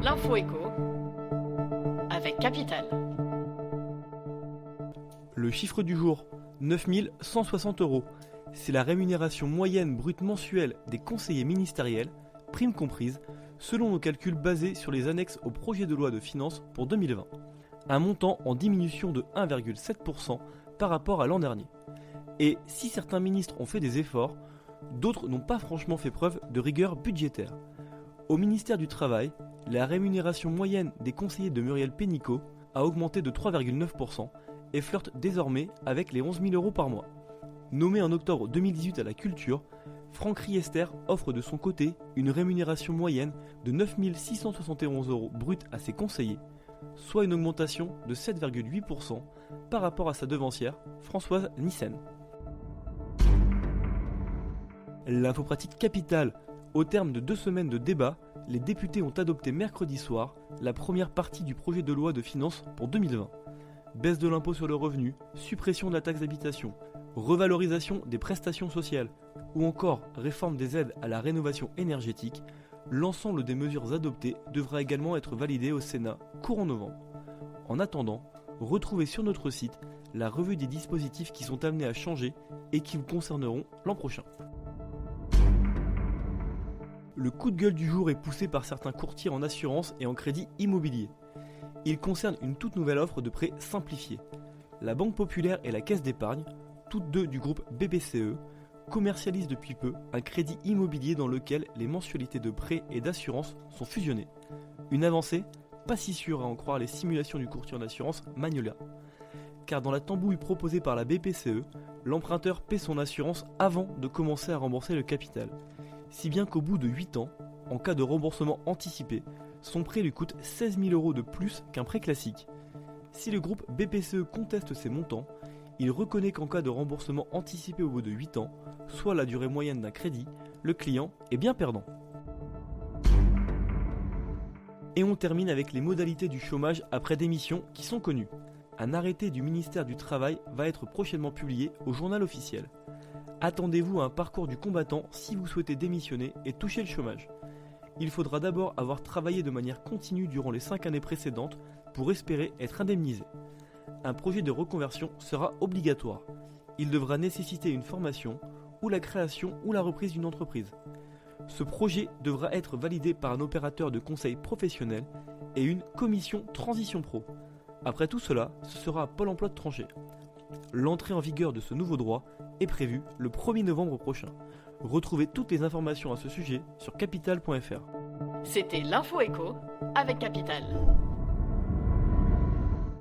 L'info éco avec Capital. Le chiffre du jour, 9 160 €. C'est la rémunération moyenne brute mensuelle des conseillers ministériels, primes comprises, selon nos calculs basés sur les annexes au projet de loi de finances pour 2020. Un montant en diminution de 1,7% par rapport à l'an dernier. Et si certains ministres ont fait des efforts, d'autres n'ont pas franchement fait preuve de rigueur budgétaire. Au ministère du Travail, la rémunération moyenne des conseillers de Muriel Pénicaud a augmenté de 3,9% et flirte désormais avec les 11 000 € par mois. Nommé en octobre 2018 à la culture, Franck Riester offre de son côté une rémunération moyenne de 9 671 € brut à ses conseillers, soit une augmentation de 7,8% par rapport à sa devancière, Françoise Nyssen. L'info pratique capitale. Au terme de 2 semaines de débats, les députés ont adopté mercredi soir la première partie du projet de loi de finances pour 2020. Baisse de l'impôt sur le revenu, suppression de la taxe d'habitation, revalorisation des prestations sociales ou encore réforme des aides à la rénovation énergétique, l'ensemble des mesures adoptées devra également être validé au Sénat courant novembre. En attendant, retrouvez sur notre site la revue des dispositifs qui sont amenés à changer et qui vous concerneront l'an prochain. Le coup de gueule du jour est poussé par certains courtiers en assurance et en crédit immobilier. Il concerne une toute nouvelle offre de prêt simplifié. La Banque Populaire et la Caisse d'épargne, toutes deux du groupe BPCE, commercialisent depuis peu un crédit immobilier dans lequel les mensualités de prêt et d'assurance sont fusionnées. Une avancée pas si sûre à en croire les simulations du courtier en assurance Magnolia. Car dans la tambouille proposée par la BPCE, l'emprunteur paie son assurance avant de commencer à rembourser le capital. Si bien qu'au bout de 8 ans, en cas de remboursement anticipé, son prêt lui coûte 16 000 € de plus qu'un prêt classique. Si le groupe BPCE conteste ces montants, il reconnaît qu'en cas de remboursement anticipé au bout de 8 ans, soit la durée moyenne d'un crédit, le client est bien perdant. Et on termine avec les modalités du chômage après démission qui sont connues. Un arrêté du ministère du Travail va être prochainement publié au journal officiel. Attendez-vous à un parcours du combattant si vous souhaitez démissionner et toucher le chômage. Il faudra d'abord avoir travaillé de manière continue durant les 5 années précédentes pour espérer être indemnisé. Un projet de reconversion sera obligatoire. Il devra nécessiter une formation ou la création ou la reprise d'une entreprise. Ce projet devra être validé par un opérateur de conseil professionnel et une commission Transition Pro. Après tout cela, ce sera à Pôle emploi de trancher. L'entrée en vigueur de ce nouveau droit est prévue le 1er novembre prochain. Retrouvez toutes les informations à ce sujet sur capital.fr. C'était l'info éco avec Capital.